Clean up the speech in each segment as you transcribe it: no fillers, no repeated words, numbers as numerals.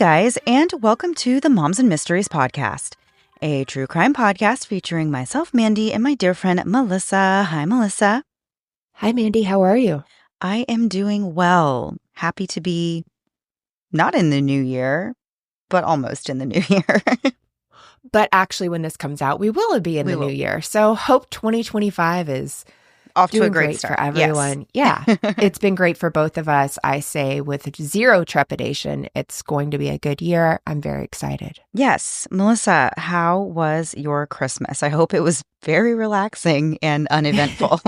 guys, and welcome to the Moms and Mysteries podcast, a true crime podcast featuring myself, Mandy, and my dear friend, Melissa. Hi, Melissa. Hi, Mandy. How are you? I am doing well. Happy to be not in the new year, but almost in the new year. But actually, when this comes out, we will be in the new year. So hope 2025 is off to doing a great great start for everyone. Yes. Yeah, it's been great for both of us. I say with zero trepidation, it's going to be a good year. I'm very excited. Yes. Melissa, how was your Christmas? I hope it was very relaxing and uneventful.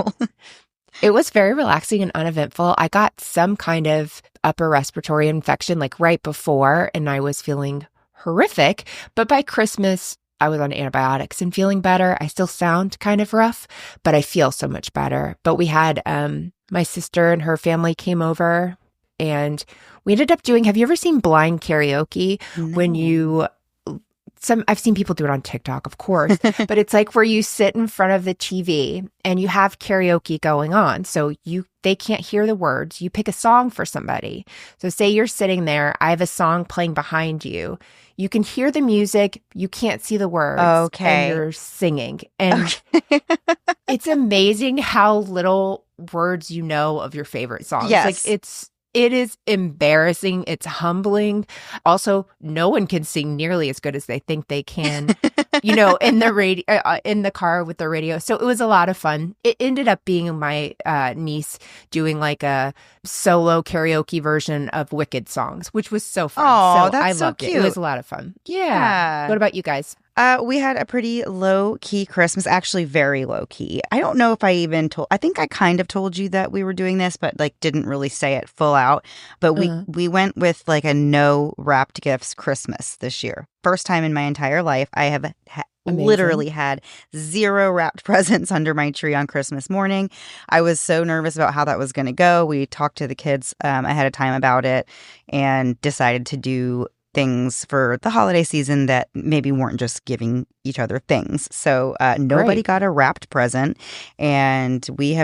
It was very relaxing and uneventful. I got some kind of upper respiratory infection like right before, and I was feeling horrific. But by Christmas, I was on antibiotics and feeling better. I still sound kind of rough, but I feel so much better. But we had my sister and her family came over, and we ended up doing, have you ever seen blind karaoke? No. When you, I've seen people do it on TikTok, of course, but it's like where you sit in front of the TV and you have karaoke going on. So they can't hear the words. You pick a song for somebody. So say you're sitting there, I have a song playing behind you. You can hear the music, you can't see the words. Okay. And you're singing. And it's amazing how little words you know of your favorite songs. Yes. Like it is embarrassing. It's humbling. Also, no one can sing nearly as good as they think they can, in the car with the radio. So it was a lot of fun. It ended up being my niece doing like a solo karaoke version of Wicked songs, which was so fun. Oh, that's I so loved cute. It was a lot of fun. Yeah. What about you guys? We had a pretty low-key Christmas, actually very low-key. I don't know if I think I kind of told you that we were doing this, but like didn't really say it full out. But we went with like a no wrapped gifts Christmas this year. First time in my entire life. I have literally had 0 wrapped presents under my tree on Christmas morning. I was so nervous about how that was going to go. We talked to the kids ahead of time about it and decided to do things for the holiday season that maybe weren't just giving each other things. So nobody got a wrapped present, and we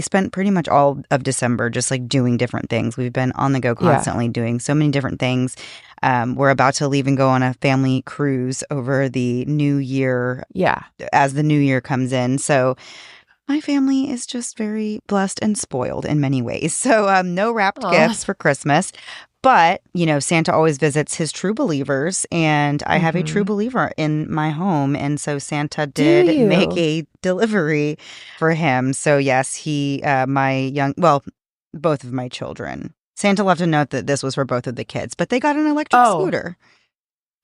spent pretty much all of December just like doing different things. We've been on the go constantly doing so many different things. We're about to leave and go on a family cruise over the new year. Yeah. As the new year comes in. So my family is just very blessed and spoiled in many ways. So no wrapped gifts for Christmas. But, Santa always visits his true believers, and I have a true believer in my home. And so Santa did make a delivery for him. So yes, both of my children. Santa left a note that this was for both of the kids, but they got an electric scooter.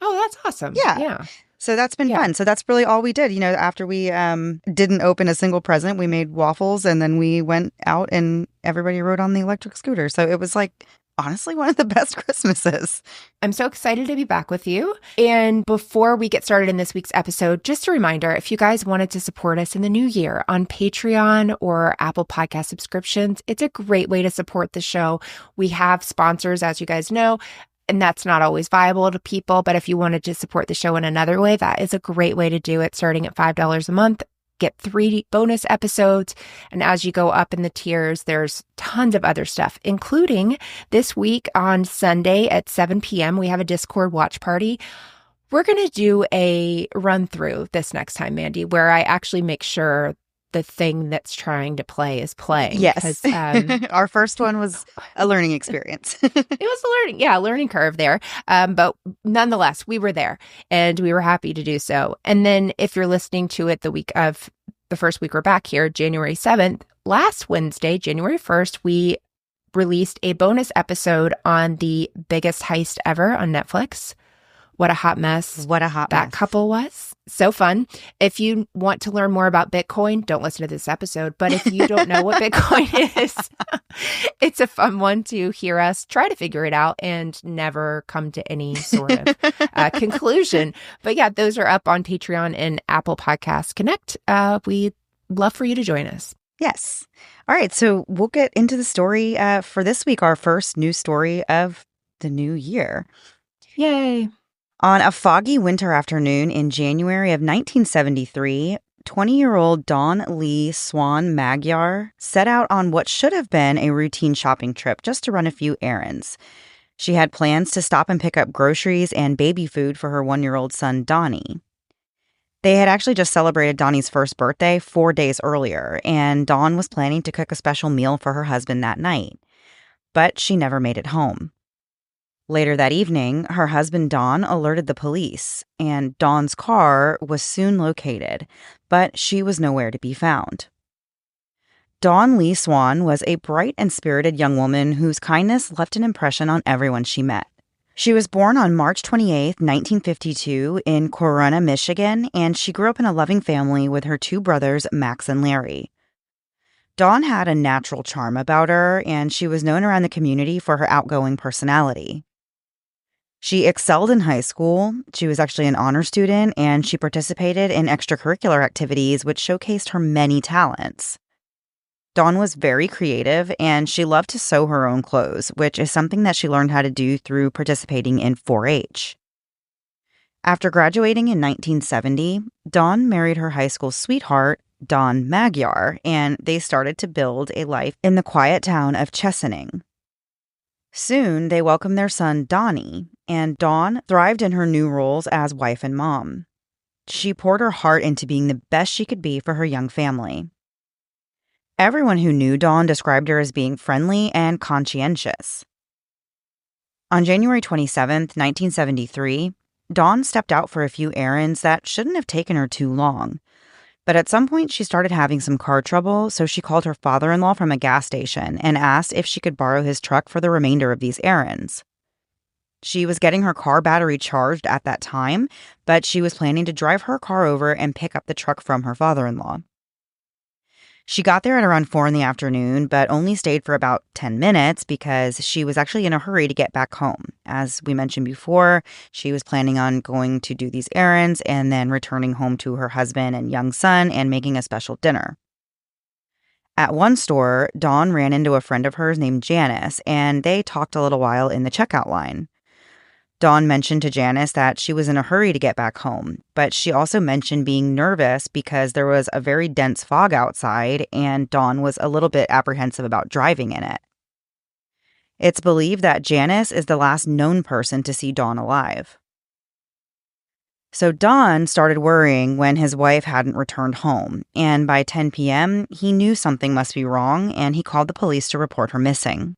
Oh, that's awesome. Yeah. So that's been fun. So that's really all we did. After we didn't open a single present, we made waffles, and then we went out and everybody rode on the electric scooter. So it was like, honestly, one of the best Christmases. I'm so excited to be back with you. And before we get started in this week's episode, just a reminder, if you guys wanted to support us in the new year on Patreon or Apple Podcast subscriptions, it's a great way to support the show. We have sponsors, as you guys know, and that's not always viable to people. But if you wanted to support the show in another way, that is a great way to do it, starting at $5 a month. Get 3 bonus episodes. And as you go up in the tiers, there's tons of other stuff, including this week on Sunday at 7 p.m. We have a Discord watch party. We're going to do a run through this next time, Mandy, where I actually make sure the thing that's trying to play is playing. Yes. Our first one was a learning experience. It was a learning curve there. But nonetheless, we were there and we were happy to do so. And then if you're listening to it the first week we're back here, January 7th, last Wednesday, January 1st, we released a bonus episode on the biggest heist ever on Netflix. What a hot mess. That couple was. So fun. If you want to learn more about Bitcoin, don't listen to this episode. But if you don't know what Bitcoin is, it's a fun one to hear us try to figure it out and never come to any sort of conclusion. But yeah, those are up on Patreon and Apple Podcasts Connect. We'd love for you to join us. Yes. All right. So we'll get into the story for this week, our first news story of the new year. Yay. On a foggy winter afternoon in January of 1973, 20-year-old Dawn Swan Magyar set out on what should have been a routine shopping trip just to run a few errands. She had plans to stop and pick up groceries and baby food for her 1-year-old son, Donnie. They had actually just celebrated Donnie's first birthday 4 days earlier, and Dawn was planning to cook a special meal for her husband that night. But she never made it home. Later that evening, her husband Don alerted the police, and Dawn's car was soon located, but she was nowhere to be found. Dawn Lee Swan was a bright and spirited young woman whose kindness left an impression on everyone she met. She was born on March 28, 1952, in Corunna, Michigan, and she grew up in a loving family with her 2 brothers, Max and Larry. Dawn had a natural charm about her, and she was known around the community for her outgoing personality. She excelled in high school. She was actually an honor student, and she participated in extracurricular activities which showcased her many talents. Dawn was very creative, and she loved to sew her own clothes, which is something that she learned how to do through participating in 4-H. After graduating in 1970, Dawn married her high school sweetheart, Dawn Magyar, and they started to build a life in the quiet town of Chesaning. Soon, they welcomed their son, Donnie, and Dawn thrived in her new roles as wife and mom. She poured her heart into being the best she could be for her young family. Everyone who knew Dawn described her as being friendly and conscientious. On January 27, 1973, Dawn stepped out for a few errands that shouldn't have taken her too long. But at some point, she started having some car trouble, so she called her father-in-law from a gas station and asked if she could borrow his truck for the remainder of these errands. She was getting her car battery charged at that time, but she was planning to drive her car over and pick up the truck from her father-in-law. She got there at around 4 in the afternoon, but only stayed for about 10 minutes because she was actually in a hurry to get back home. As we mentioned before, she was planning on going to do these errands and then returning home to her husband and young son and making a special dinner. At one store, Dawn ran into a friend of hers named Janice, and they talked a little while in the checkout line. Dawn mentioned to Janice that she was in a hurry to get back home, but she also mentioned being nervous because there was a very dense fog outside, and Dawn was a little bit apprehensive about driving in it. It's believed that Janice is the last known person to see Dawn alive. So Dawn started worrying when his wife hadn't returned home, and by 10 p.m., he knew something must be wrong, and he called the police to report her missing.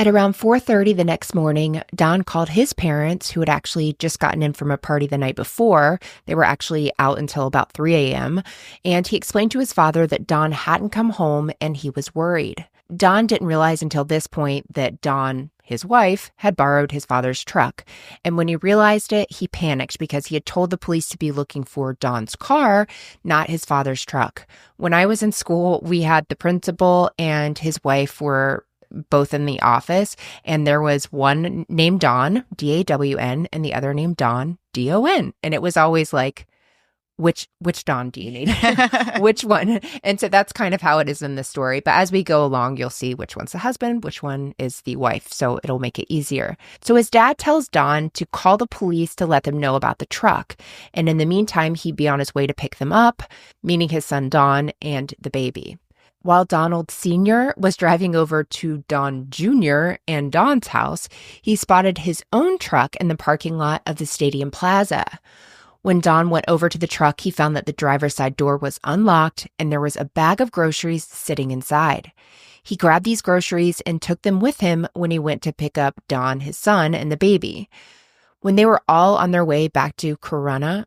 At around 4:30 the next morning, Don called his parents, who had actually just gotten in from a party the night before. They were actually out until about 3 a.m., and he explained to his father that Dawn hadn't come home and he was worried. Don didn't realize until this point that Dawn, his wife, had borrowed his father's truck. And when he realized it, he panicked because he had told the police to be looking for Dawn's car, not his father's truck. When I was in school, we had the principal and his wife were both in the office, and there was one named Dawn, D-A-W-N, and the other named Dawn, D-O-N. And it was always like, which Dawn do you need? Which one? And so that's kind of how it is in the story. But as we go along, you'll see which one's the husband, which one is the wife. So it'll make it easier. So his dad tells Dawn to call the police to let them know about the truck. And in the meantime, he'd be on his way to pick them up, meaning his son Dawn and the baby. While Donald Sr. was driving over to Dawn Jr. and Dawn's house, he spotted his own truck in the parking lot of the stadium plaza. When Dawn went over to the truck, he found that the driver's side door was unlocked and there was a bag of groceries sitting inside. He grabbed these groceries and took them with him when he went to pick up Dawn, his son, and the baby. When they were all on their way back to Corunna,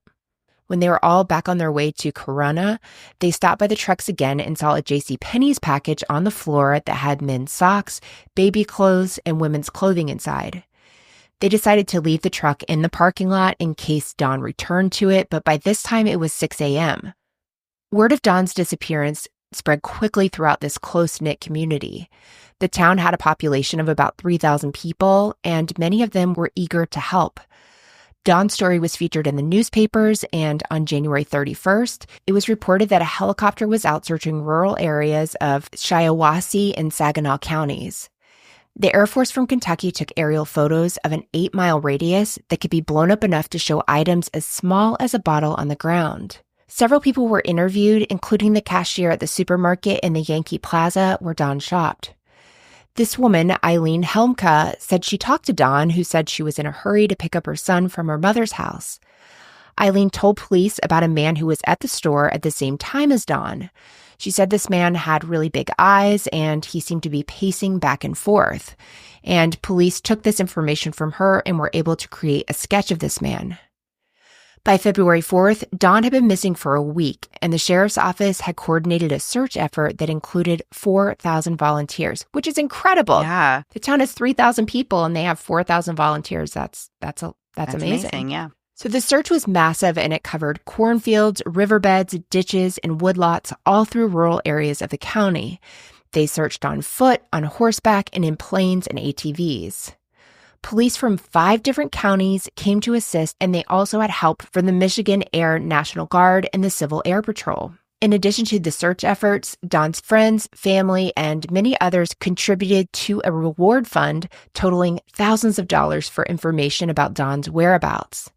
they stopped by the trucks again and saw a JCPenney's package on the floor that had men's socks, baby clothes, and women's clothing inside. They decided to leave the truck in the parking lot in case Dawn returned to it, but by this time it was 6 a.m. Word of Dawn's disappearance spread quickly throughout this close-knit community. The town had a population of about 3,000 people, and many of them were eager to help. Dawn's story was featured in the newspapers, and on January 31st, it was reported that a helicopter was out searching rural areas of Shiawassee and Saginaw counties. The Air Force from Kentucky took aerial photos of an 8-mile radius that could be blown up enough to show items as small as a bottle on the ground. Several people were interviewed, including the cashier at the supermarket in the Yankee Plaza where Dawn shopped. This woman, Eileen Helmke, said she talked to Dawn, who said she was in a hurry to pick up her son from her mother's house. Eileen told police about a man who was at the store at the same time as Dawn. She said this man had really big eyes and he seemed to be pacing back and forth. And police took this information from her and were able to create a sketch of this man. By February 4th, Dawn had been missing for a week, and the sheriff's office had coordinated a search effort that included 4,000 volunteers, which is incredible. Yeah. The town has 3,000 people, and they have 4,000 volunteers. That's amazing. Yeah. So the search was massive, and it covered cornfields, riverbeds, ditches, and woodlots all through rural areas of the county. They searched on foot, on horseback, and in planes and ATVs. Police from 5 different counties came to assist, and they also had help from the Michigan Air National Guard and the Civil Air Patrol. In addition to the search efforts, Dawn's friends, family, and many others contributed to a reward fund totaling thousands of dollars for information about Dawn's whereabouts.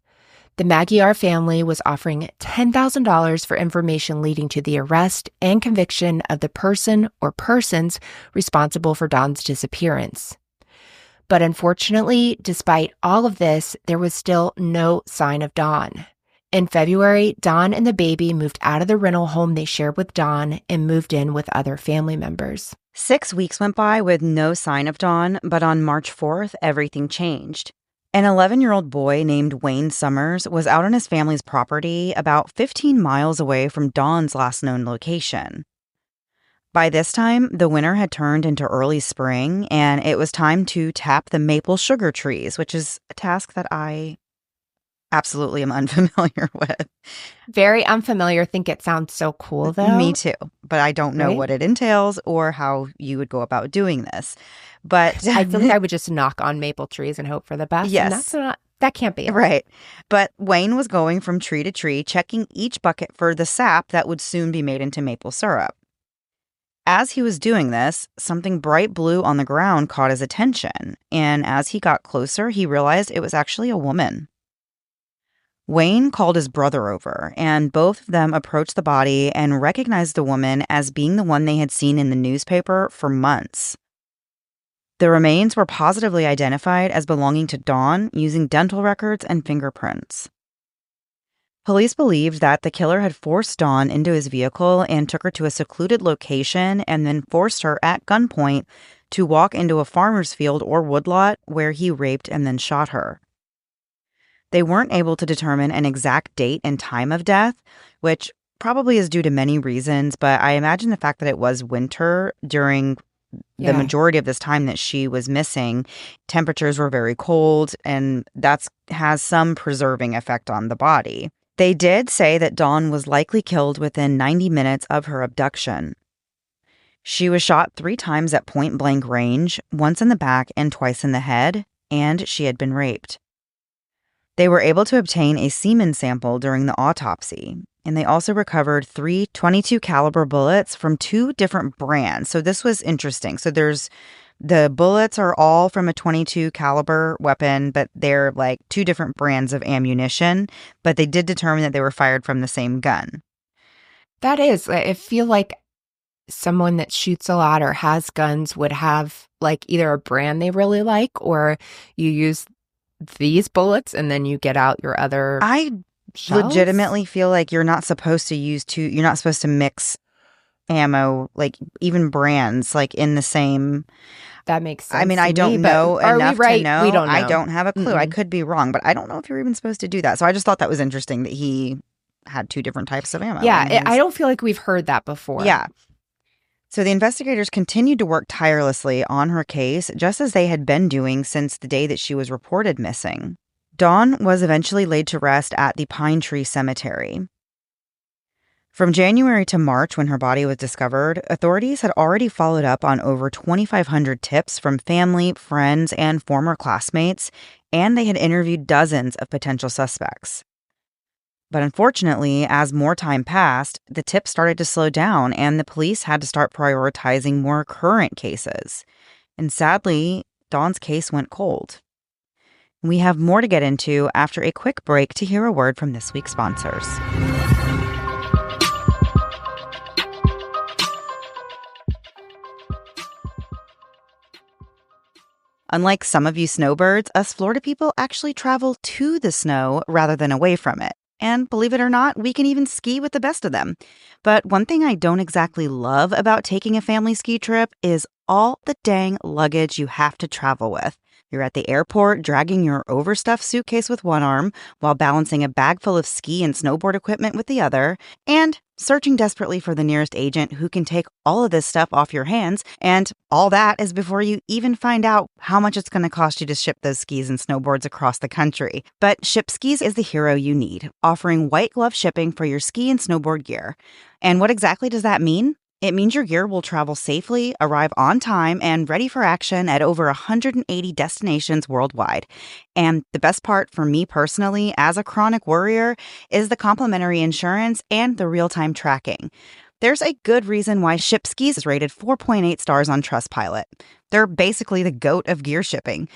The Magyar family was offering $10,000 for information leading to the arrest and conviction of the person or persons responsible for Dawn's disappearance. But unfortunately, despite all of this, there was still no sign of Dawn. In February, Dawn and the baby moved out of the rental home they shared with Dawn and moved in with other family members. 6 weeks went by with no sign of Dawn, but on March 4th, everything changed. An 11-year-old boy named Wayne Summers was out on his family's property about 15 miles away from Dawn's last known location. By this time, the winter had turned into early spring, and it was time to tap the maple sugar trees, which is a task that I absolutely am unfamiliar with. Very unfamiliar. I think it sounds so cool, though. Me too, but I don't know what it entails or how you would go about doing this. But I feel like I would just knock on maple trees and hope for the best. Yes. And that can't be it. Right. But Wayne was going from tree to tree, checking each bucket for the sap that would soon be made into maple syrup. As he was doing this, something bright blue on the ground caught his attention, and as he got closer, he realized it was actually a woman. Wayne called his brother over, and both of them approached the body and recognized the woman as being the one they had seen in the newspaper for months. The remains were positively identified as belonging to Dawn using dental records and fingerprints. Police believed that the killer had forced Dawn into his vehicle and took her to a secluded location and then forced her at gunpoint to walk into a farmer's field or woodlot where he raped and then shot her. They weren't able to determine an exact date and time of death, which probably is due to many reasons, but I imagine the fact that it was winter during the majority of this time that she was missing, temperatures were very cold, and that has some preserving effect on the body. They did say that Dawn was likely killed within 90 minutes of her abduction. She was shot 3 times at point-blank range, once in the back and twice in the head, and she had been raped. They were able to obtain a semen sample during the autopsy, and they also recovered 3 .22 caliber bullets from 2 different brands. So this was interesting. So the bullets are all from a .22 caliber weapon, but they're like 2 different brands of ammunition, but they did determine that they were fired from the same gun. That is, I feel like someone that shoots a lot or has guns would have like either a brand they really like, or you use these bullets and then you get out your other shells? Legitimately feel like you're not supposed to you're not supposed to mix ammo, like even brands, like in the same. That makes sense. I mean, I don't know enough to know. We don't know. I don't have a clue. I could be wrong, but I don't know if you're even supposed to do that. So I just thought that was interesting that he had 2 different types of ammo. Yeah, I don't feel like we've heard that before. Yeah. So the investigators continued to work tirelessly on her case, just as they had been doing since the day that she was reported missing. Dawn was eventually laid to rest at the Pine Tree Cemetery. From January to March, when her body was discovered, authorities had already followed up on over 2,500 tips from family, friends, and former classmates, and they had interviewed dozens of potential suspects. But unfortunately, as more time passed, the tips started to slow down, and the police had to start prioritizing more current cases. And sadly, Dawn's case went cold. We have more to get into after a quick break to hear a word from this week's sponsors. Unlike some of you snowbirds, us Florida people actually travel to the snow rather than away from it. And believe it or not, we can even ski with the best of them. But one thing I don't exactly love about taking a family ski trip is all the dang luggage you have to travel with. You're at the airport dragging your overstuffed suitcase with one arm while balancing a bag full of ski and snowboard equipment with the other, and searching desperately for the nearest agent who can take all of this stuff off your hands. And all that is before you even find out how much it's going to cost you to ship those skis and snowboards across the country. But Ship Skis is the hero you need, offering white glove shipping for your ski and snowboard gear. And what exactly does that mean? It means your gear will travel safely, arrive on time, and ready for action at over 180 destinations worldwide. And the best part for me personally, as a chronic worrier, is the complimentary insurance and the real-time tracking. There's a good reason why Ship Skis is rated 4.8 stars on Trustpilot. They're basically the GOAT of gear shipping.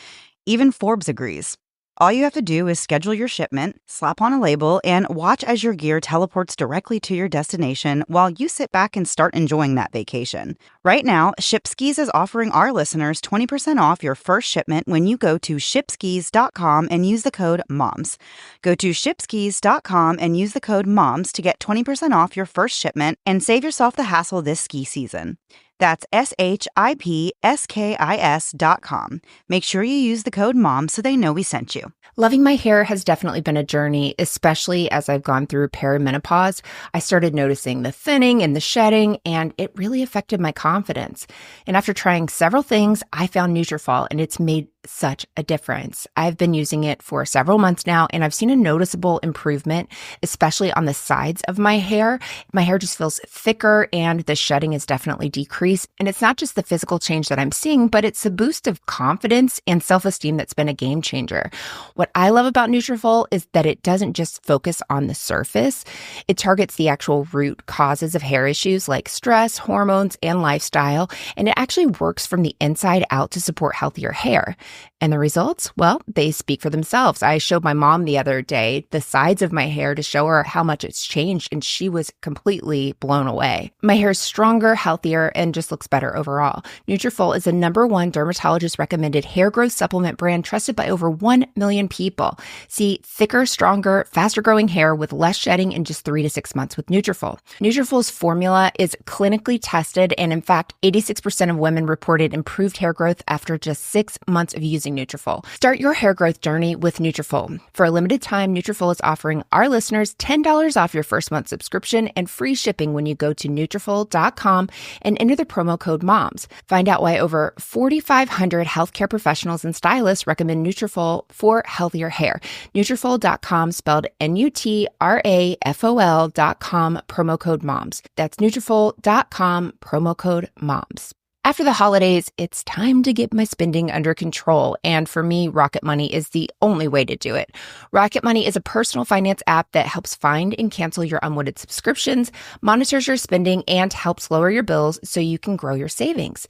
Even Forbes agrees. All you have to do is schedule your shipment, slap on a label, and watch as your gear teleports directly to your destination while you sit back and start enjoying that vacation. Right now, ShipSkis is offering our listeners 20% off your first shipment when you go to shipskis.com and use the code MOMS. Go to shipskis.com and use the code MOMS to get 20% off your first shipment and save yourself the hassle this ski season. That's shipskis.com. Make sure you use the code MOM so they know we sent you. Loving my hair has definitely been a journey, especially as I've gone through perimenopause. I started noticing the thinning and the shedding, and it really affected my confidence. And after trying several things, I found Nutrafol, and it's made such a difference. I've been using it for several months now, and I've seen a noticeable improvement, especially on the sides of my hair. My hair just feels thicker, and the shedding is definitely decreased. And it's not just the physical change that I'm seeing, but it's a boost of confidence and self-esteem that's been a game changer. What I love about Nutrafol is that it doesn't just focus on the surface. It targets the actual root causes of hair issues like stress, hormones, and lifestyle, and it actually works from the inside out to support healthier hair. And the results? Well, they speak for themselves. I showed my mom the other day the sides of my hair to show her how much it's changed, and she was completely blown away. My hair is stronger, healthier, and just looks better overall. Nutrafol is a #1 dermatologist-recommended hair growth supplement brand trusted by over 1 million people. See thicker, stronger, faster-growing hair with less shedding in just 3 to 6 months with Nutrafol. Nutrafol's formula is clinically tested, and in fact, 86% of women reported improved hair growth after just 6 months of using Nutrafol. Start your hair growth journey with Nutrafol. For a limited time, Nutrafol is offering our listeners $10 off your first month subscription and free shipping when you go to Nutrafol.com and enter the promo code MOMS. Find out why over 4,500 healthcare professionals and stylists recommend Nutrafol for healthier hair. Nutrafol.com, spelled Nutrafol.com, promo code MOMS. That's Nutrafol.com, promo code MOMS. After the holidays, it's time to get my spending under control. And for me, Rocket Money is the only way to do it. Rocket Money is a personal finance app that helps find and cancel your unwanted subscriptions, monitors your spending, and helps lower your bills so you can grow your savings.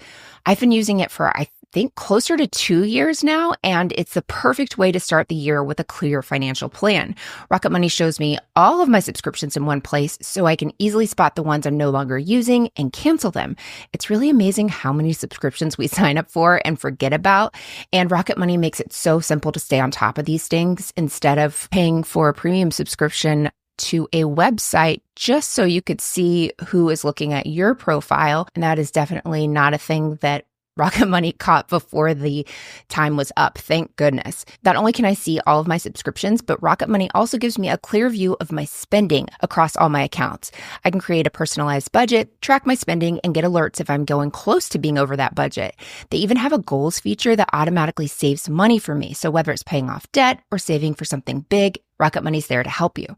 I've been using it for, I think, closer to 2 years now, and it's the perfect way to start the year with a clear financial plan. Rocket Money shows me all of my subscriptions in one place so I can easily spot the ones I'm no longer using and cancel them. It's really amazing how many subscriptions we sign up for and forget about, and Rocket Money makes it so simple to stay on top of these things instead of paying for a premium subscription to a website just so you could see who is looking at your profile. And that is definitely not a thing that Rocket Money caught before the time was up. Thank goodness. Not only can I see all of my subscriptions, but Rocket Money also gives me a clear view of my spending across all my accounts. I can create a personalized budget, track my spending, and get alerts if I'm going close to being over that budget. They even have a goals feature that automatically saves money for me. So whether it's paying off debt or saving for something big, Rocket Money's there to help you.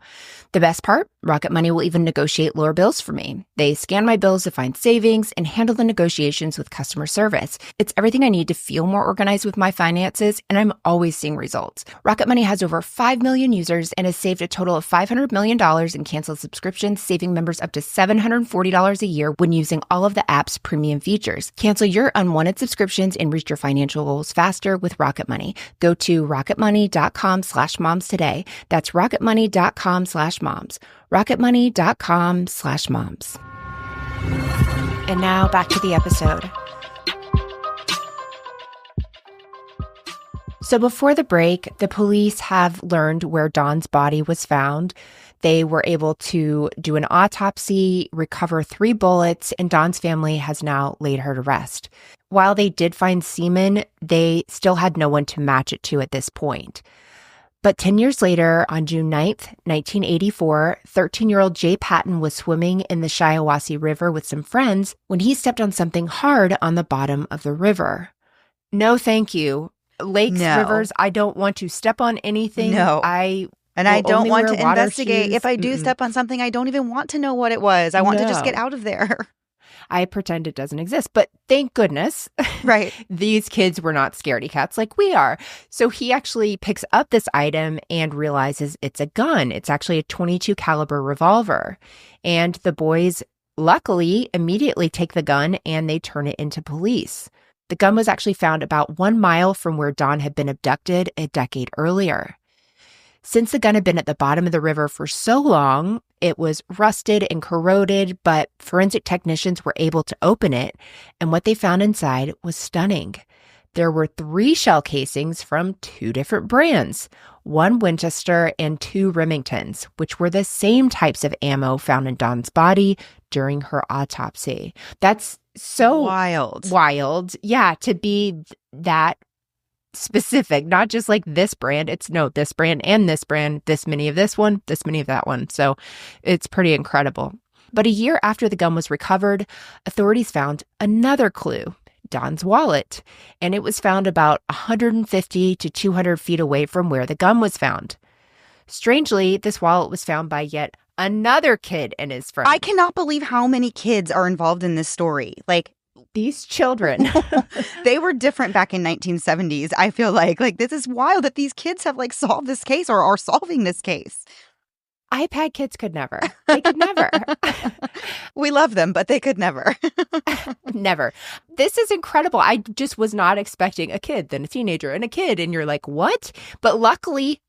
The best part, Rocket Money will even negotiate lower bills for me. They scan my bills to find savings and handle the negotiations with customer service. It's everything I need to feel more organized with my finances, and I'm always seeing results. Rocket Money has over 5 million users and has saved a total of $500 million in canceled subscriptions, saving members up to $740 a year when using all of the app's premium features. Cancel your unwanted subscriptions and reach your financial goals faster with Rocket Money. Go to rocketmoney.com/moms today. That's rocketmoney.com/moms. rocketmoney.com/moms. And now back to the episode. So before the break, the police have learned where Dawn's body was found. They were able to do an autopsy, recover 3 bullets, and Dawn's family has now laid her to rest. While they did find semen, they still had no one to match it to at this point. But 10 years later, on June 9th, 1984, 13-year-old Jay Patton was swimming in the Shiawassee River with some friends when he stepped on something hard on the bottom of the river. No, thank you. Lakes, rivers, I don't want to step on anything. No. And I don't want to investigate. Shoes. If I do step on something, I don't even want to know what it was. I want to just get out of there. I pretend it doesn't exist. But thank goodness, right? These kids were not scaredy cats like we are. So he actually picks up this item and realizes it's a gun. It's actually a .22 caliber revolver. And the boys, luckily, immediately take the gun and they turn it into police. The gun was actually found about 1 mile from where Dawn had been abducted a decade earlier. Since the gun had been at the bottom of the river for so long, it was rusted and corroded, but forensic technicians were able to open it, and what they found inside was stunning. There were 3 shell casings from 2 different brands, 1 Winchester and 2 Remingtons, which were the same types of ammo found in Dawn's body during her autopsy. That's so wild. Yeah, to be that specific, not just like this brand. It's this brand and this brand, this many of this one, this many of that one. So it's pretty incredible. But a year after the gun was recovered, authorities found another clue, Dawn's wallet. And it was found about 150 to 200 feet away from where the gun was found. Strangely, this wallet was found by yet another kid and his friend. I cannot believe how many kids are involved in this story. Like, these children. They were different back in 1970s. I feel like this is wild that these kids have solved this case or are solving this case. iPad kids could never. They could never. We love them, but they could never. Never. This is incredible. I just was not expecting a kid, then a teenager and a kid. And you're like, what? But luckily,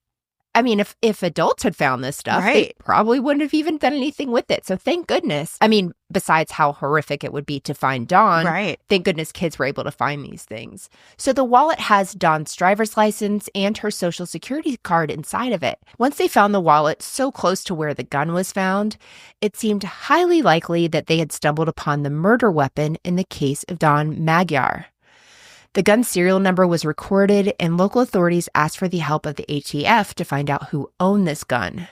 I mean, if adults had found this stuff, they probably wouldn't have even done anything with it. So thank goodness. I mean, besides how horrific it would be to find Dawn, thank goodness kids were able to find these things. So the wallet has Dawn's driver's license and her social security card inside of it. Once they found the wallet so close to where the gun was found, it seemed highly likely that they had stumbled upon the murder weapon in the case of Dawn Magyar. The gun's serial number was recorded, and local authorities asked for the help of the ATF to find out who owned this gun.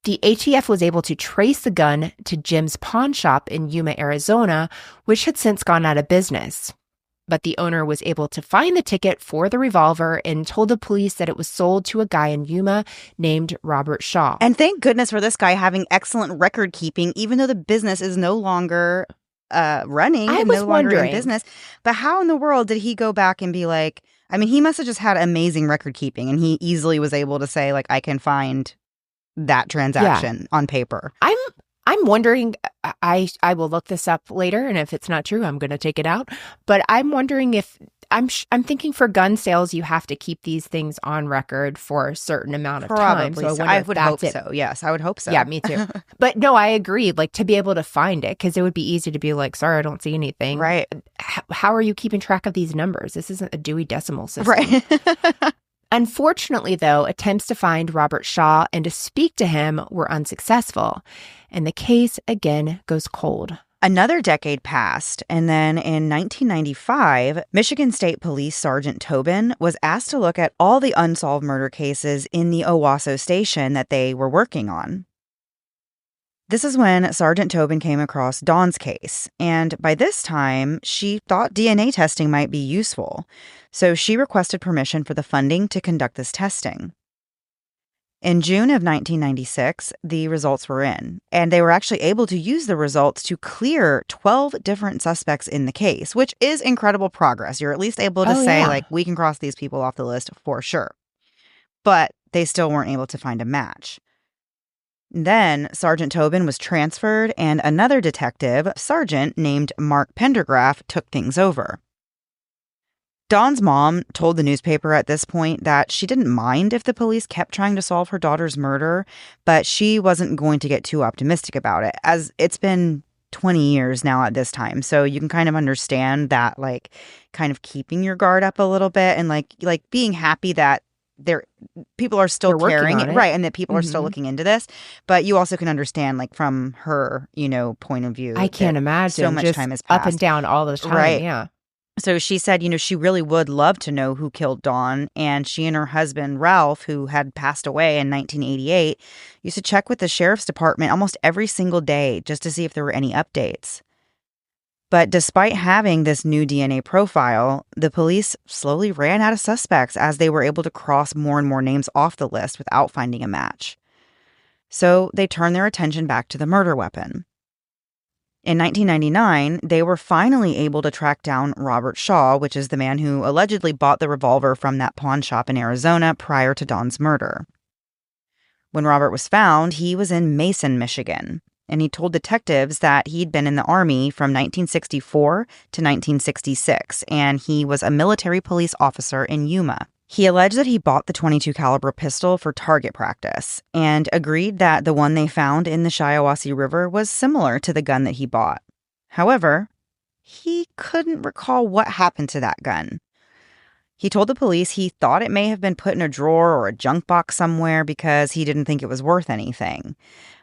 The ATF was able to trace the gun to Jim's pawn shop in Yuma, Arizona, which had since gone out of business. But the owner was able to find the ticket for the revolver and told the police that it was sold to a guy in Yuma named Robert Shaw. And thank goodness for this guy having excellent record keeping, even though the business is no longer running and no longer in business. But how in the world did he go back and be like, I mean, he must have just had amazing record keeping and he easily was able to say, I can find that transaction on paper. I'm wondering, I will look this up later, and if it's not true, I'm going to take it out. But I'm wondering if, I'm thinking for gun sales, you have to keep these things on record for a certain amount of time. So I would hope so. Yes, I would hope so. Yeah, me too. But no, I agree. To be able to find it, because it would be easy to be like, sorry, I don't see anything. Right. How are you keeping track of these numbers? This isn't a Dewey Decimal System. Right. Unfortunately, though, attempts to find Robert Shaw and to speak to him were unsuccessful, and the case again goes cold. Another decade passed, and then in 1995, Michigan State Police Sergeant Tobin was asked to look at all the unsolved murder cases in the Owasso station that they were working on. This is when Sergeant Tobin came across Dawn's case, and by this time, she thought DNA testing might be useful, so she requested permission for the funding to conduct this testing. In June of 1996, the results were in, and they were actually able to use the results to clear 12 different suspects in the case, which is incredible progress. You're at least able to say, we can cross these people off the list for sure. But they still weren't able to find a match. Then Sergeant Tobin was transferred, and another detective, sergeant named Mark Pendergraph, took things over. Dawn's mom told the newspaper at this point that she didn't mind if the police kept trying to solve her daughter's murder, but she wasn't going to get too optimistic about it, as it's been 20 years now at this time. So you can kind of understand that, like, kind of keeping your guard up a little bit and like being happy that people are still caring, right, and that people are still looking into this. But you also can understand, like, from her, point of view. I can't imagine. So much time has passed. Up and down all the time, right. Yeah. So she said, she really would love to know who killed Dawn. And she and her husband, Ralph, who had passed away in 1988, used to check with the sheriff's department almost every single day just to see if there were any updates. But despite having this new DNA profile, the police slowly ran out of suspects as they were able to cross more and more names off the list without finding a match. So they turned their attention back to the murder weapon. In 1999, they were finally able to track down Robert Shaw, which is the man who allegedly bought the revolver from that pawn shop in Arizona prior to Dawn's murder. When Robert was found, he was in Mason, Michigan, and he told detectives that he'd been in the Army from 1964 to 1966, and he was a military police officer in Yuma. He alleged that he bought the .22 caliber pistol for target practice and agreed that the one they found in the Shiawassee River was similar to the gun that he bought. However, he couldn't recall what happened to that gun. He told the police he thought it may have been put in a drawer or a junk box somewhere because he didn't think it was worth anything.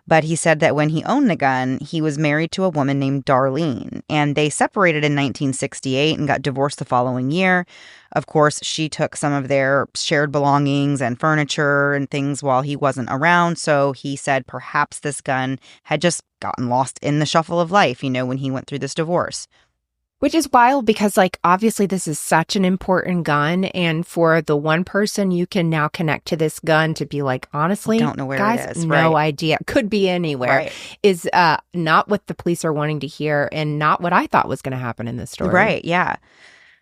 But he said that when he owned the gun, he was married to a woman named Darlene, and they separated in 1968 and got divorced the following year. Of course, she took some of their shared belongings and furniture and things while he wasn't around, so he said perhaps this gun had just gotten lost in the shuffle of life, when he went through this divorce. Which is wild because, like, obviously this is such an important gun. And for the one person you can now connect to this gun to be like, honestly, don't know where guys, it is. No idea. Could be anywhere. Right. Is not what the police are wanting to hear and not what I thought was going to happen in this story. Right, yeah.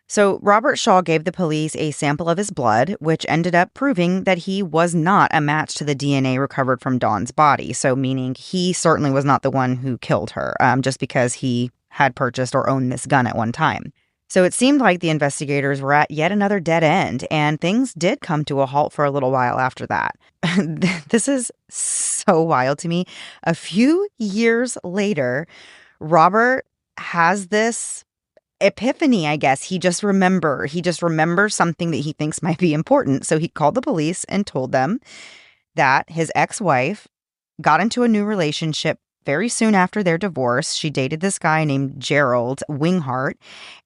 So Robert Shaw gave the police a sample of his blood, which ended up proving that he was not a match to the DNA recovered from Dawn's body. So meaning he certainly was not the one who killed her, just because he had purchased or owned this gun at one time. So it seemed like the investigators were at yet another dead end, and things did come to a halt for a little while after that. This is so wild to me. A few years later, Robert has this epiphany, I guess. He just remembers something that he thinks might be important. So he called the police and told them that his ex-wife got into a new relationship very soon after their divorce. She dated this guy named Jerald Winghart,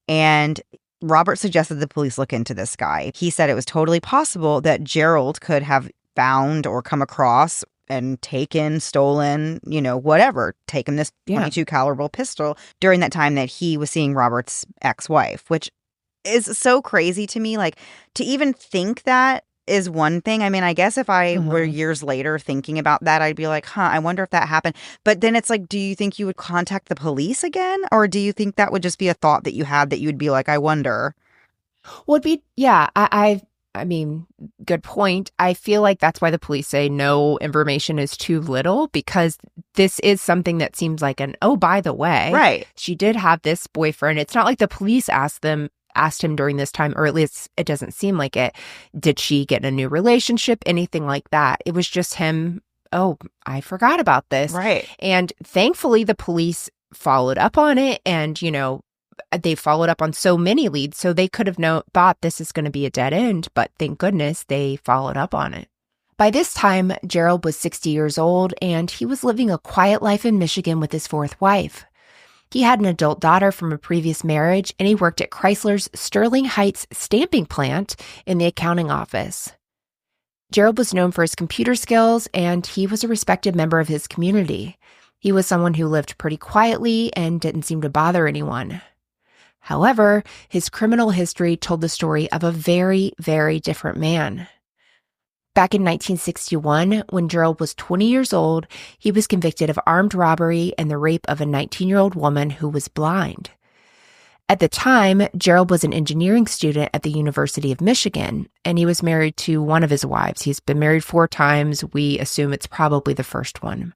and Robert suggested the police look into this guy. He said it was totally possible that Jerald could have found or come across and taken, stolen, whatever, taken this .22 caliber pistol during that time that he was seeing Robert's ex-wife, which is so crazy to me. Like, to even think that is one thing. I mean, I guess if I were years later thinking about that, I'd be like, I wonder if that happened. But then it's like, do you think you would contact the police again? Or do you think that would just be a thought that you had that you would be like, I wonder? Would be, yeah, I mean, good point. I feel like that's why the police say no information is too little, because this is something that seems like oh, by the way, right, she did have this boyfriend. It's not like the police asked him during this time, or at least it doesn't seem like it. Did she get in a new relationship? Anything like that. It was just him. Oh, I forgot about this. Right. And thankfully the police followed up on it, and, they followed up on so many leads, so they could have thought this is going to be a dead end, but thank goodness they followed up on it. By this time, Jerald was 60 years old, and he was living a quiet life in Michigan with his fourth wife. He had an adult daughter from a previous marriage, and he worked at Chrysler's Sterling Heights stamping plant in the accounting office. Jerald was known for his computer skills, and he was a respected member of his community. He was someone who lived pretty quietly and didn't seem to bother anyone. However, his criminal history told the story of a very, very different man. Back in 1961, when Jerald was 20 years old, he was convicted of armed robbery and the rape of a 19-year-old woman who was blind. At the time, Jerald was an engineering student at the University of Michigan, and he was married to one of his wives. He's been married 4 times. We assume it's probably the first one.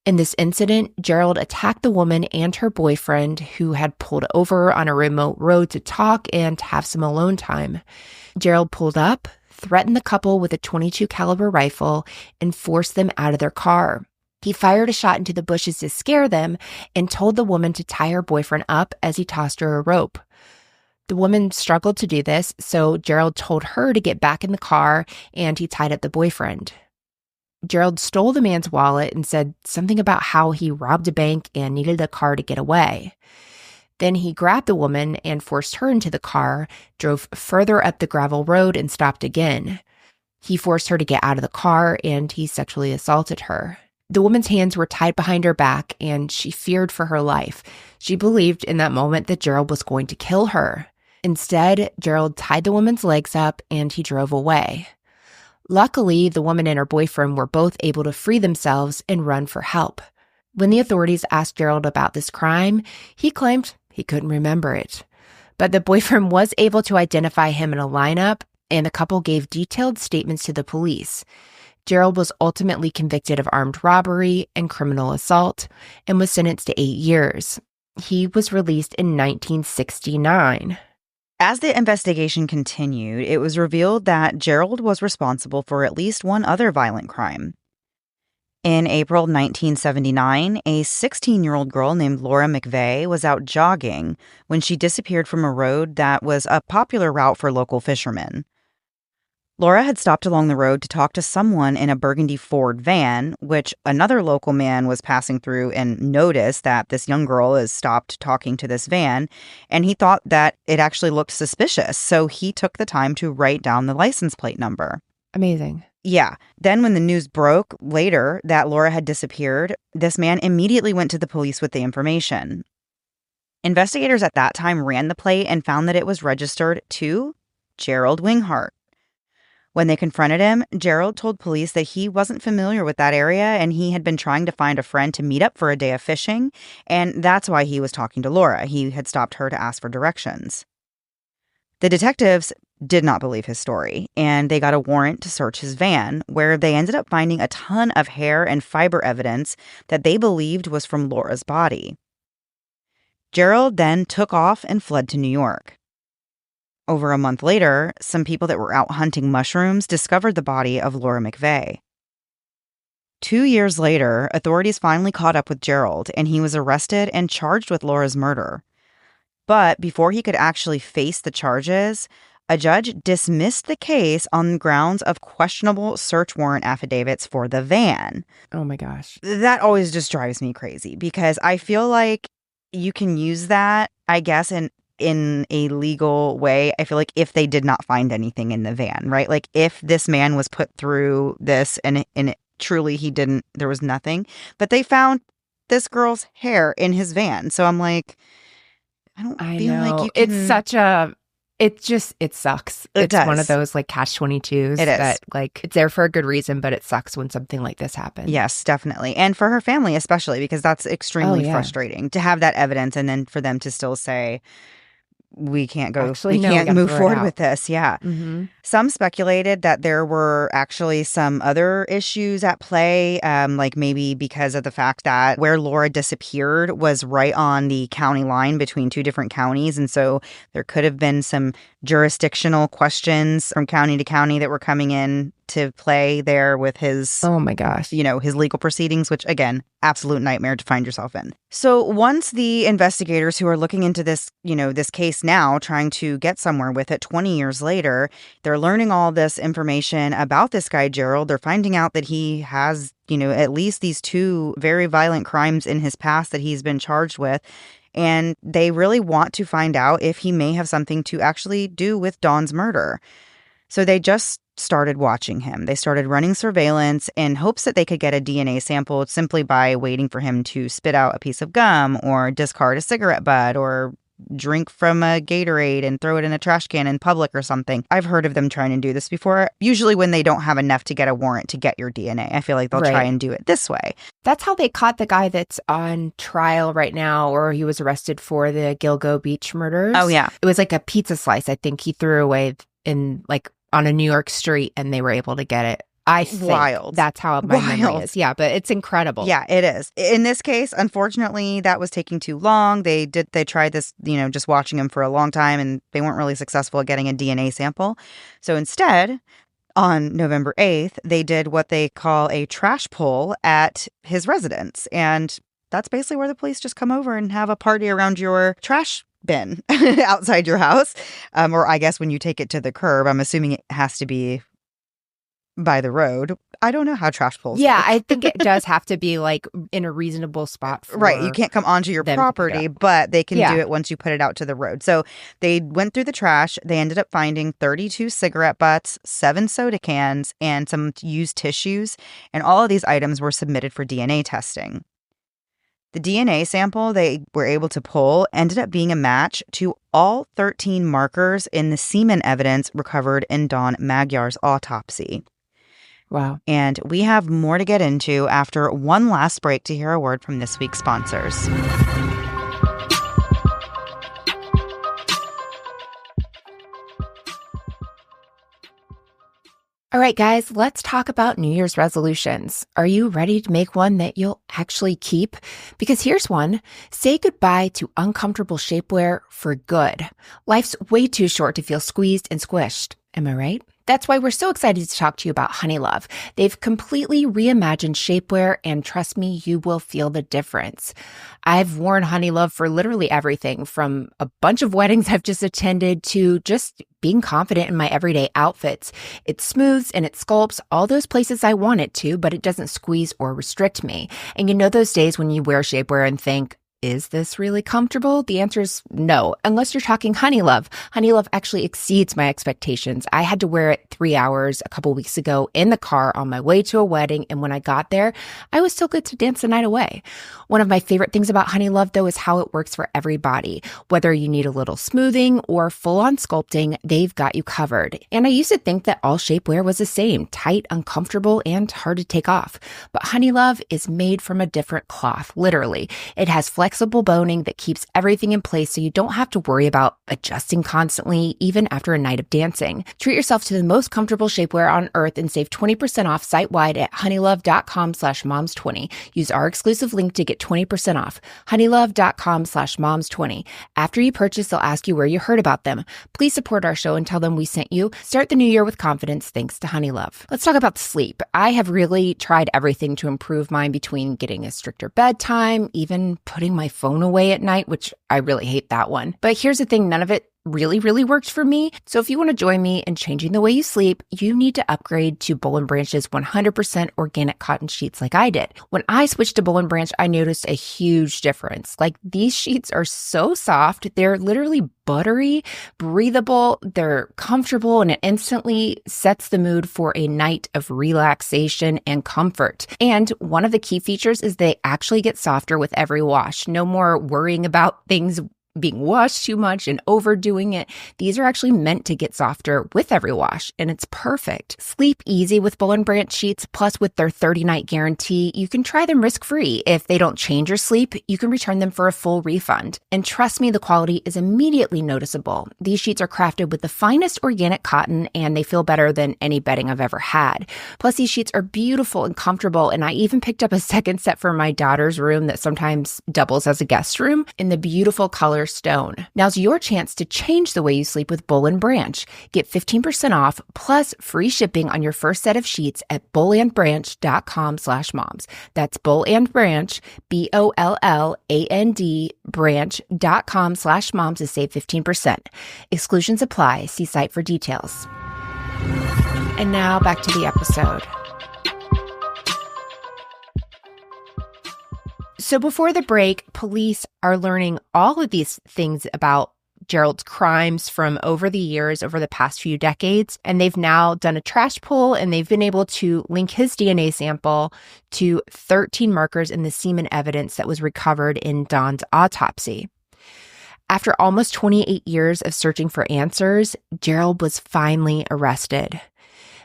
In this incident, Jerald attacked the woman and her boyfriend, who had pulled over on a remote road to talk and have some alone time. Jerald pulled up, threatened the couple with a .22 caliber rifle, and forced them out of their car. He fired a shot into the bushes to scare them and told the woman to tie her boyfriend up as he tossed her a rope. The woman struggled to do this, so Jerald told her to get back in the car, and he tied up the boyfriend. Jerald stole the man's wallet and said something about how he robbed a bank and needed a car to get away. Then he grabbed the woman and forced her into the car, drove further up the gravel road, and stopped again. He forced her to get out of the car, and he sexually assaulted her. The woman's hands were tied behind her back, and she feared for her life. She believed in that moment that Jerald was going to kill her. Instead, Jerald tied the woman's legs up, and he drove away. Luckily, the woman and her boyfriend were both able to free themselves and run for help. When the authorities asked Jerald about this crime, he claimed he couldn't remember it. But the boyfriend was able to identify him in a lineup, and the couple gave detailed statements to the police. Jerald was ultimately convicted of armed robbery and criminal assault and was sentenced to 8 years. He was released in 1969. As the investigation continued, it was revealed that Jerald was responsible for at least one other violent crime. In April 1979, a 16-year-old girl named Laura McVeigh was out jogging when she disappeared from a road that was a popular route for local fishermen. Laura had stopped along the road to talk to someone in a burgundy Ford van, which another local man was passing through and noticed that this young girl is stopped talking to this van, and he thought that it actually looked suspicious, so he took the time to write down the license plate number. Amazing. Yeah. Then when the news broke later that Laura had disappeared, this man immediately went to the police with the information. Investigators at that time ran the plate and found that it was registered to Jerald Winghart. When they confronted him, Jerald told police that he wasn't familiar with that area and he had been trying to find a friend to meet up for a day of fishing, and that's why he was talking to Laura. He had stopped her to ask for directions. The detectives did not believe his story, and they got a warrant to search his van, where they ended up finding a ton of hair and fiber evidence that they believed was from Laura's body. Jerald then took off and fled to New York. Over a month later, some people that were out hunting mushrooms discovered the body of Laura McVeigh. 2 years later, authorities finally caught up with Jerald, and he was arrested and charged with Laura's murder. But before he could actually face the charges, a judge dismissed the case on grounds of questionable search warrant affidavits for the van. Oh my gosh. That always just drives me crazy because I feel like you can use that, I guess, in a legal way. I feel like if they did not find anything in the van, right? Like if this man was put through this and truly he didn't, there was nothing, but they found this girl's hair in his van. So I'm like, I don't feel like you can... It's such a... It sucks. It's one of those like catch-22s. It is. That like it's there for a good reason, but it sucks when something like this happens. Yes, definitely. And for her family especially, because that's extremely frustrating to have that evidence and then for them to still say, we can't move forward with this. Yeah. Mm-hmm. Some speculated that there were actually some other issues at play, like maybe because of the fact that where Laura disappeared was right on the county line between two different counties. And so there could have been some jurisdictional questions from county to county that were coming in to play there with his, oh my gosh, his legal proceedings, which again, absolute nightmare to find yourself in. So once the investigators who are looking into this, this case now, trying to get somewhere with it 20 years later, they're learning all this information about this guy, Jerald. They're finding out that he has, at least these 2 very violent crimes in his past that he's been charged with. And they really want to find out if he may have something to actually do with Dawn's murder. So they just started watching him. They started running surveillance in hopes that they could get a DNA sample simply by waiting for him to spit out a piece of gum or discard a cigarette butt or drink from a Gatorade and throw it in a trash can in public or something. I've heard of them trying to do this before, usually when they don't have enough to get a warrant to get your DNA. I feel like they'll try and do it this way. That's how they caught the guy that's on trial right now, or he was arrested for the Gilgo Beach murders. Oh, yeah. It was like a pizza slice, I think he threw away on a New York street, and they were able to get it. I think wild. That's how my memory is. Yeah, but it's incredible. Yeah, it is. In this case, unfortunately, that was taking too long. They tried this, just watching him for a long time, and they weren't really successful at getting a DNA sample. So instead, On November 8th, they did what they call a trash pull at his residence. And that's basically where the police just come over and have a party around your trash bin outside your house. Or I guess when you take it to the curb, I'm assuming it has to be by the road. I don't know how trash pulls Yeah, work. I think it does have to be like in a reasonable spot for Right. You can't come onto your property, but they can do it once you put it out to the road. So they went through the trash. They ended up finding 32 cigarette butts, 7 soda cans, and some used tissues. And all of these items were submitted for DNA testing. The DNA sample they were able to pull ended up being a match to all 13 markers in the semen evidence recovered in Dawn Magyar's autopsy. Wow. And we have more to get into after one last break to hear a word from this week's sponsors. All right, guys, let's talk about New Year's resolutions. Are you ready to make one that you'll actually keep? Because here's one. Say goodbye to uncomfortable shapewear for good. Life's way too short to feel squeezed and squished. Am I right? That's why we're so excited to talk to you about Honeylove. They've completely reimagined shapewear, and trust me, you will feel the difference. I've worn Honeylove for literally everything, from a bunch of weddings I've just attended to just being confident in my everyday outfits. It smooths and it sculpts all those places I want it to, but it doesn't squeeze or restrict me. And you know those days when you wear shapewear and think, is this really comfortable? The answer is no, unless you're talking Honeylove. Honeylove actually exceeds my expectations. I had to wear it 3 hours a couple weeks ago in the car on my way to a wedding, and when I got there, I was still good to dance the night away. One of my favorite things about Honeylove, though, is how it works for everybody. Whether you need a little smoothing or full-on sculpting, they've got you covered. And I used to think that all shapewear was the same, tight, uncomfortable, and hard to take off. But Honeylove is made from a different cloth, literally. It has flexible boning that keeps everything in place so you don't have to worry about adjusting constantly, even after a night of dancing. Treat yourself to the most comfortable shapewear on earth and save 20% off site-wide at honeylove.com/moms20. Use our exclusive link to get 20% off. honeylove.com/moms20. After you purchase, they'll ask you where you heard about them. Please support our show and tell them we sent you. Start the new year with confidence thanks to Honeylove. Let's talk about sleep. I have really tried everything to improve mine, between getting a stricter bedtime, even putting my phone away at night, which I really hate that one. But here's the thing, none of it really worked for me. So if you want to join me in changing the way you sleep, you need to upgrade to Boll & Branch's 100% organic cotton sheets like I did. When I switched to Boll & Branch, I noticed a huge difference. Like, these sheets are so soft. They're literally buttery, breathable, they're comfortable, and it instantly sets the mood for a night of relaxation and comfort. And one of the key features is they actually get softer with every wash. No more worrying about things being washed too much and overdoing it. These are actually meant to get softer with every wash, and it's perfect. Sleep easy with Boll & Branch sheets, plus with their 30-night guarantee, you can try them risk-free. If they don't change your sleep, you can return them for a full refund. And trust me, the quality is immediately noticeable. These sheets are crafted with the finest organic cotton, and they feel better than any bedding I've ever had. Plus, these sheets are beautiful and comfortable, and I even picked up a second set for my daughter's room that sometimes doubles as a guest room in the beautiful color stone. Now's your chance to change the way you sleep with Boll & Branch. Get 15% off plus free shipping on your first set of sheets at bollandbranch.com/moms. That's Boll & Branch, BOLLAND branch.com/moms to save 15%. Exclusions apply. See site for details. And now back to the episode. So before the break, police are learning all of these things about Jerald's crimes from over the years, over the past few decades, and they've now done a trash pull, and they've been able to link his DNA sample to 13 markers in the semen evidence that was recovered in Dawn's autopsy. After almost 28 years of searching for answers, Jerald was finally arrested.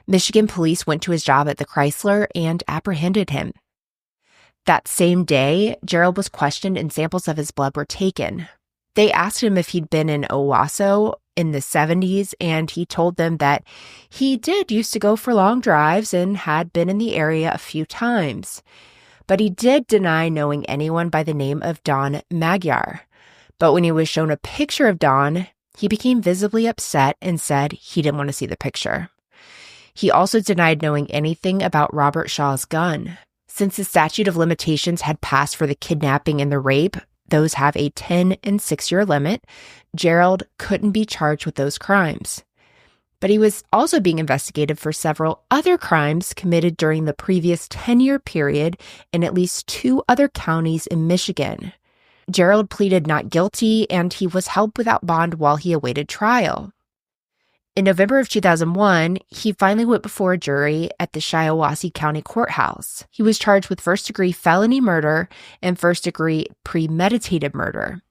Michigan police went to his job at the Chrysler and apprehended him. That same day, Jerald was questioned and samples of his blood were taken. They asked him if he'd been in Owasso in the 70s, and he told them that he used to go for long drives and had been in the area a few times. But he did deny knowing anyone by the name of Dawn Magyar. But when he was shown a picture of Dawn, he became visibly upset and said he didn't want to see the picture. He also denied knowing anything about Robert Shaw's gun. Since the statute of limitations had passed for the kidnapping and the rape, those have a 10 and 6-year limit, Jerald couldn't be charged with those crimes. But he was also being investigated for several other crimes committed during the previous 10-year period in at least 2 other counties in Michigan. Jerald pleaded not guilty, and he was held without bond while he awaited trial. In November of 2001, he finally went before a jury at the Shiawassee County Courthouse. He was charged with first-degree felony murder and first-degree premeditated murder.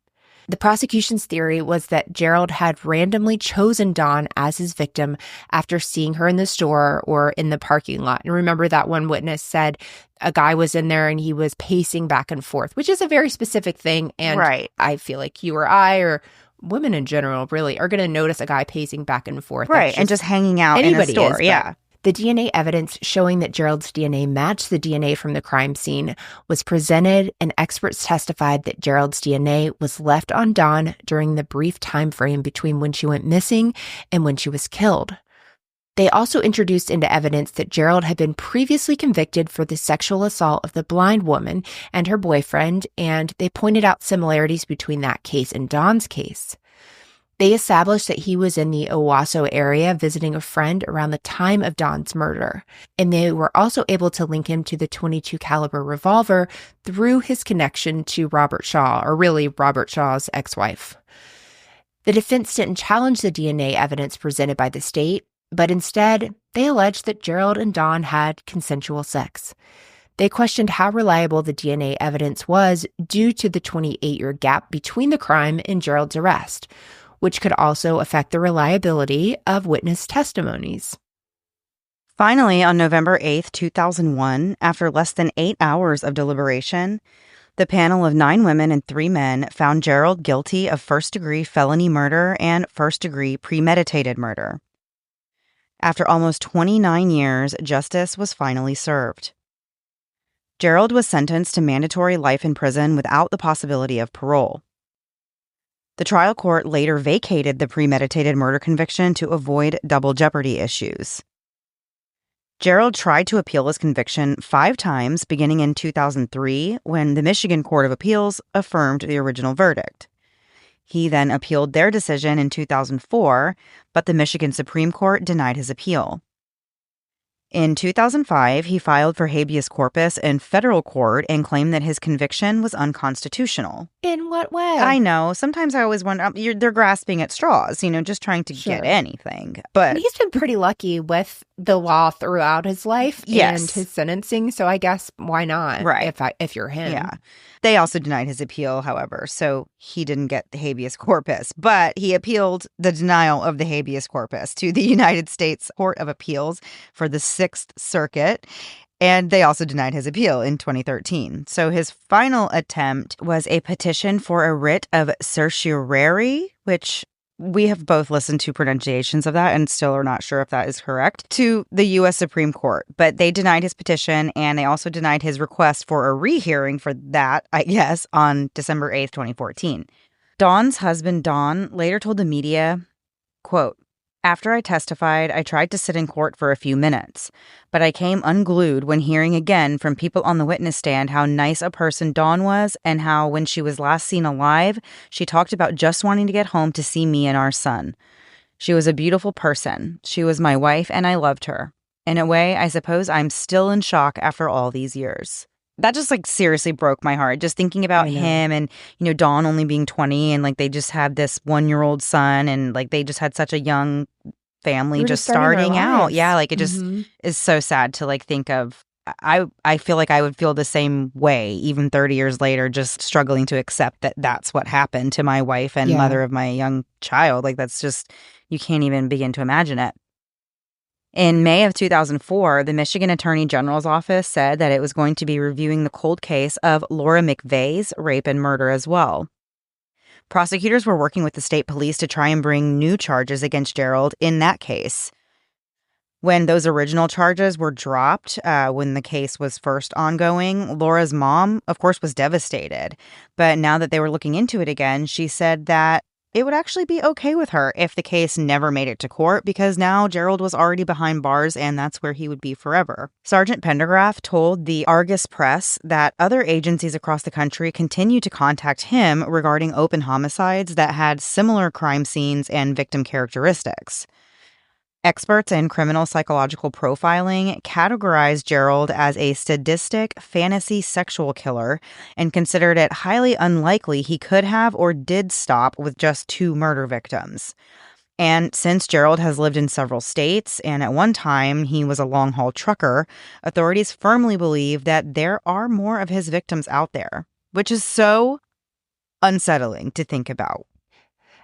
The prosecution's theory was that Jerald had randomly chosen Dawn as his victim after seeing her in the store or in the parking lot. And remember that one witness said a guy was in there and he was pacing back and forth, which is a very specific thing. And right. I feel like you or I or women in general really are going to notice a guy pacing back and forth. Right, and just hanging out in a store. Yeah. The DNA evidence showing that Jerald's DNA matched the DNA from the crime scene was presented, and experts testified that Jerald's DNA was left on Dawn during the brief time frame between when she went missing and when she was killed. They also introduced into evidence that Jerald had been previously convicted for the sexual assault of the blind woman and her boyfriend, and they pointed out similarities between that case and Dawn's case. They established that he was in the Owasso area visiting a friend around the time of Dawn's murder, and they were also able to link him to the .22 caliber revolver through his connection to Robert Shaw, or really Robert Shaw's ex-wife. The defense didn't challenge the DNA evidence presented by the state, but instead, they alleged that Jerald and Dawn had consensual sex. They questioned how reliable the DNA evidence was due to the 28-year gap between the crime and Jerald's arrest, which could also affect the reliability of witness testimonies. Finally, on November 8th, 2001, after less than 8 hours of deliberation, the panel of 9 women and 3 men found Jerald guilty of first-degree felony murder and first-degree premeditated murder. After almost 29 years, justice was finally served. Jerald was sentenced to mandatory life in prison without the possibility of parole. The trial court later vacated the premeditated murder conviction to avoid double jeopardy issues. Jerald tried to appeal his conviction 5 times beginning in 2003 when the Michigan Court of Appeals affirmed the original verdict. He then appealed their decision in 2004, but the Michigan Supreme Court denied his appeal. In 2005, he filed for habeas corpus in federal court and claimed that his conviction was unconstitutional. In what way? I know. Sometimes I always wonder, they're grasping at straws, just trying to get anything. But he's been pretty lucky with the law throughout his life and his sentencing, so I guess why not? Right. If you're him. Yeah. They also denied his appeal, however, so he didn't get the habeas corpus. But he appealed the denial of the habeas corpus to the United States Court of Appeals for the 6th Circuit, and they also denied his appeal in 2013. So his final attempt was a petition for a writ of certiorari, which we have both listened to pronunciations of that and still are not sure if that is correct, to the U.S. Supreme Court. But they denied his petition, and they also denied his request for a rehearing for that, I guess, on December 8th, 2014. Dawn's husband, Don, later told the media, quote, "After I testified, I tried to sit in court for a few minutes, but I came unglued when hearing again from people on the witness stand how nice a person Dawn was and how when she was last seen alive, she talked about just wanting to get home to see me and our son. She was a beautiful person. She was my wife and I loved her. In a way, I suppose I'm still in shock after all these years." That just seriously broke my heart. Just thinking about him and, Dawn only being 20 and they just had this 1-year-old son and they just had such a young family just starting out. Yeah. It just is so sad to think of. I feel like I would feel the same way even 30 years later, just struggling to accept that that's what happened to my wife and mother of my young child. That's just, you can't even begin to imagine it. In May of 2004, the Michigan Attorney General's office said that it was going to be reviewing the cold case of Laura McVeigh's rape and murder as well. Prosecutors were working with the state police to try and bring new charges against Jerald in that case. When those original charges were dropped, when the case was first ongoing, Laura's mom, of course, was devastated. But now that they were looking into it again, she said that it would actually be okay with her if the case never made it to court, because now Jerald was already behind bars and that's where he would be forever. Sergeant Pendergraft told the Argus Press that other agencies across the country continued to contact him regarding open homicides that had similar crime scenes and victim characteristics. Experts in criminal psychological profiling categorized Jerald as a sadistic fantasy sexual killer and considered it highly unlikely he could have or did stop with just 2 murder victims. And since Jerald has lived in several states, and at one time he was a long-haul trucker, authorities firmly believe that there are more of his victims out there, which is so unsettling to think about.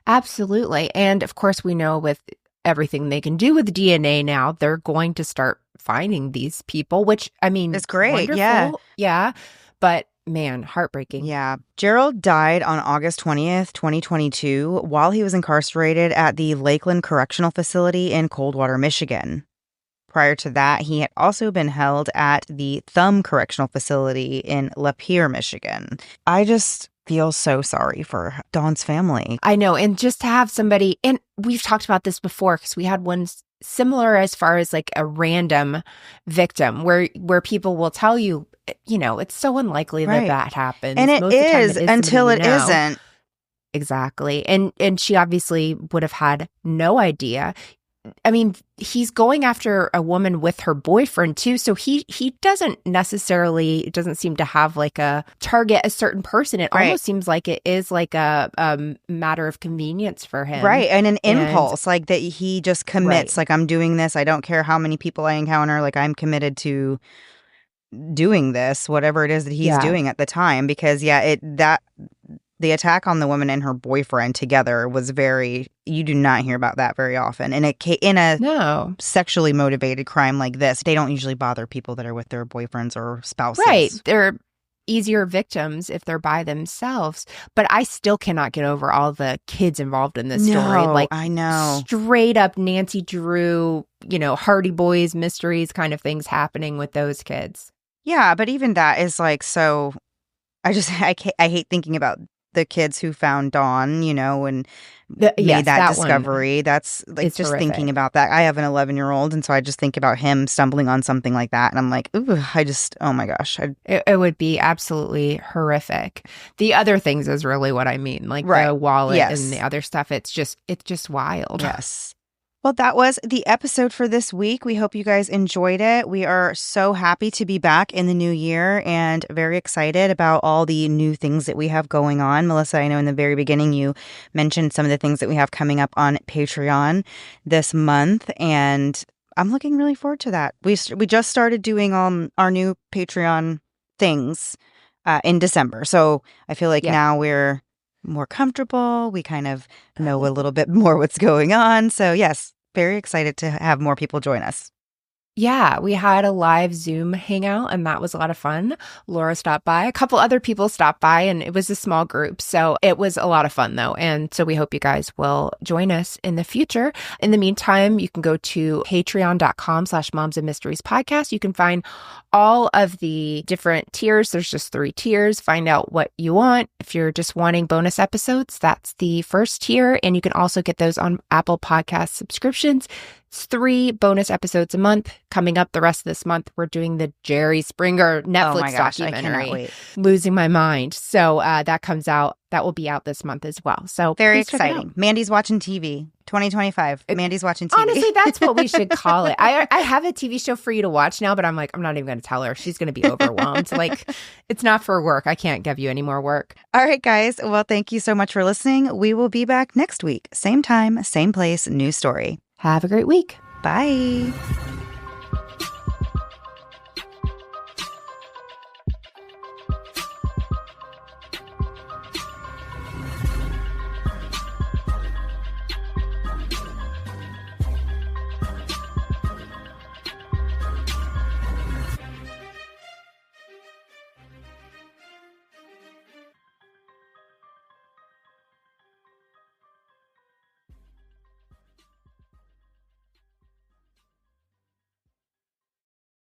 Absolutely. And of course, we know with everything they can do with DNA now, they're going to start finding these people, which, I mean, it's great. Wonderful. Yeah. Yeah. But man, heartbreaking. Yeah. Jerald died on August 20th, 2022, while he was incarcerated at the Lakeland Correctional Facility in Coldwater, Michigan. Prior to that, he had also been held at the Thumb Correctional Facility in Lapeer, Michigan. I just feel so sorry for Dawn's family. I know. And just to have somebody, and we've talked about this before because we had one similar as far as like a random victim where people will tell you, you know, it's so unlikely that happens. And it is until it isn't. Exactly. And she obviously would have had no idea. I mean, he's going after a woman with her boyfriend too. So he doesn't necessarily, it doesn't seem to have like a target, a certain person. It almost seems like it is like a matter of convenience for him. Right. And an impulse, like that he just commits, like, I'm doing this. I don't care how many people I encounter. Like, I'm committed to doing this, whatever it is that he's doing at the time. Because the attack on the woman and her boyfriend together was you do not hear about that very often. And in a sexually motivated crime like this, they don't usually bother people that are with their boyfriends or spouses. Right. They're easier victims if they're by themselves. But I still cannot get over all the kids involved in this story. Like, I know. Straight up Nancy Drew, you know, Hardy Boys mysteries kind of things happening with those kids. Yeah, but even that is like so. I hate thinking about the kids who found Dawn, you know, and made that discovery. That's like just horrific. Thinking about that. I have an 11-year-old, and so I just think about him stumbling on something like that, and I'm like, ooh, oh my gosh. It would be absolutely horrific. The other things is really what I mean, like the wallet and the other stuff. It's just wild. Yes. Well, that was the episode for this week. We hope you guys enjoyed it. We are so happy to be back in the new year and very excited about all the new things that we have going on. Melissa, I know in the very beginning you mentioned some of the things that we have coming up on Patreon this month, and I'm looking really forward to that. We just started doing our new Patreon things in December, so I feel like now we're more comfortable. We kind of know a little bit more what's going on. So yes, very excited to have more people join us. Yeah, we had a live Zoom hangout and that was a lot of fun. Laura stopped by. A couple other people stopped by and it was a small group. So it was a lot of fun though. And so we hope you guys will join us in the future. In the meantime, you can go to patreon.com/Moms and Mysteries podcast. You can find all of the different tiers. There's just 3 tiers. Find out what you want. If you're just wanting bonus episodes, that's the first tier. And you can also get those on Apple Podcast subscriptions. It's 3 bonus episodes a month. Coming up the rest of this month, we're doing the Jerry Springer Netflix documentary. I cannot wait. Losing my mind. So that comes out. That will be out this month as well. So very exciting. Mandy's watching TV. 2025. Mandy's watching TV. Honestly, that's what we should call it. I have a TV show for you to watch now, but I'm like, I'm not even going to tell her. She's going to be overwhelmed. Like, it's not for work. I can't give you any more work. All right, guys. Well, thank you so much for listening. We will be back next week. Same time, same place, new story. Have a great week. Bye.